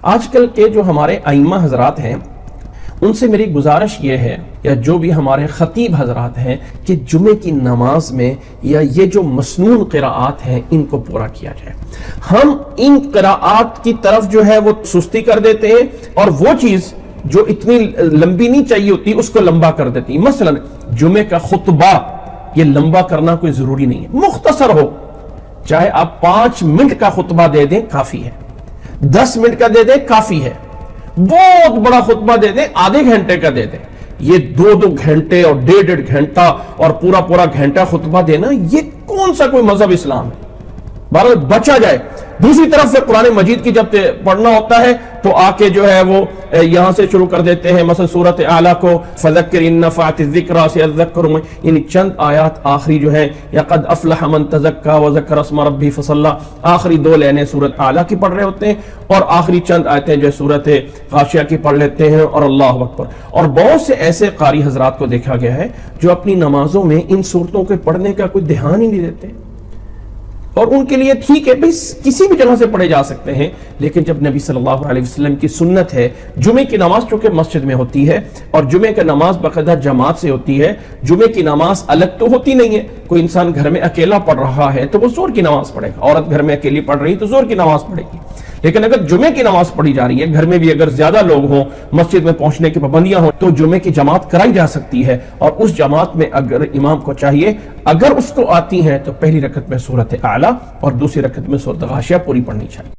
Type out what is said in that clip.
آج کل کے جو ہمارے ائمہ حضرات ہیں ان سے میری گزارش یہ ہے، یا جو بھی ہمارے خطیب حضرات ہیں، کہ جمعے کی نماز میں یا یہ جو مسنون قراءات ہیں ان کو پورا کیا جائے۔ ہم ان قراءات کی طرف جو ہے وہ سستی کر دیتے ہیں، اور وہ چیز جو اتنی لمبی نہیں چاہیے ہوتی اس کو لمبا کر دیتی ہیں۔ مثلا جمعے کا خطبہ یہ لمبا کرنا کوئی ضروری نہیں ہے، مختصر ہو، چاہے آپ 5 منٹ کا خطبہ دے دیں کافی ہے، 10 منٹ کا دے دیں کافی ہے، بہت بڑا خطبہ دے دیں آدھے گھنٹے کا دے دیں۔ یہ 2 گھنٹے اور 1.5 گھنٹہ اور پورا گھنٹہ خطبہ دینا، یہ کون سا کوئی مذہب اسلام ہے؟ بہرحال بچا جائے۔ دوسری طرف سے قرآن مجید کی جب پڑھنا ہوتا ہے تو آ کے جو ہے وہ یہاں سے شروع کر دیتے ہیں، مثلا سورۃ اعلیٰ کو فذکر ان نفعت الذکریٰ سے اذکر من، یعنی چند آیات آخری جو ہیں، یا قد افلح من تزکیٰ وذکر اسم ربہ فصلی، آخری 2 لائنیں سورۃ اعلیٰ کی پڑھ رہے ہوتے ہیں، اور آخری چند آیتیں جو سورۃ غاشیہ کی پڑھ لیتے ہیں، اور اللہ اکبر۔ اور بہت سے ایسے قاری حضرات کو دیکھا گیا ہے جو اپنی نمازوں میں ان صورتوں کے پڑھنے کا کوئی دھیان ہی نہیں دیتے، اور ان کے لیے ٹھیک ہے بھئی کسی بھی جگہ سے پڑھے جا سکتے ہیں، لیکن جب نبی صلی اللہ علیہ وسلم کی سنت ہے، جمعے کی نماز چونکہ مسجد میں ہوتی ہے اور جمعے کی نماز باقاعدہ جماعت سے ہوتی ہے، جمعے کی نماز الگ تو ہوتی نہیں ہے۔ کوئی انسان گھر میں اکیلا پڑھ رہا ہے تو وہ ظہر کی نماز پڑھے گا، عورت گھر میں اکیلی پڑھ رہی تو ظہر کی نماز پڑھے گی۔ لیکن اگر جمعے کی نماز پڑھی جا رہی ہے، گھر میں بھی اگر زیادہ لوگ ہوں، مسجد میں پہنچنے کی پابندیاں ہوں، تو جمعے کی جماعت کرائی جا سکتی ہے، اور اس جماعت میں اگر امام کو چاہیے، اگر اس کو آتی ہے تو پہلی رکعت میں سورۃ اعلیٰ اور دوسری رکعت میں سورۃ غاشیہ پوری پڑھنی چاہیے۔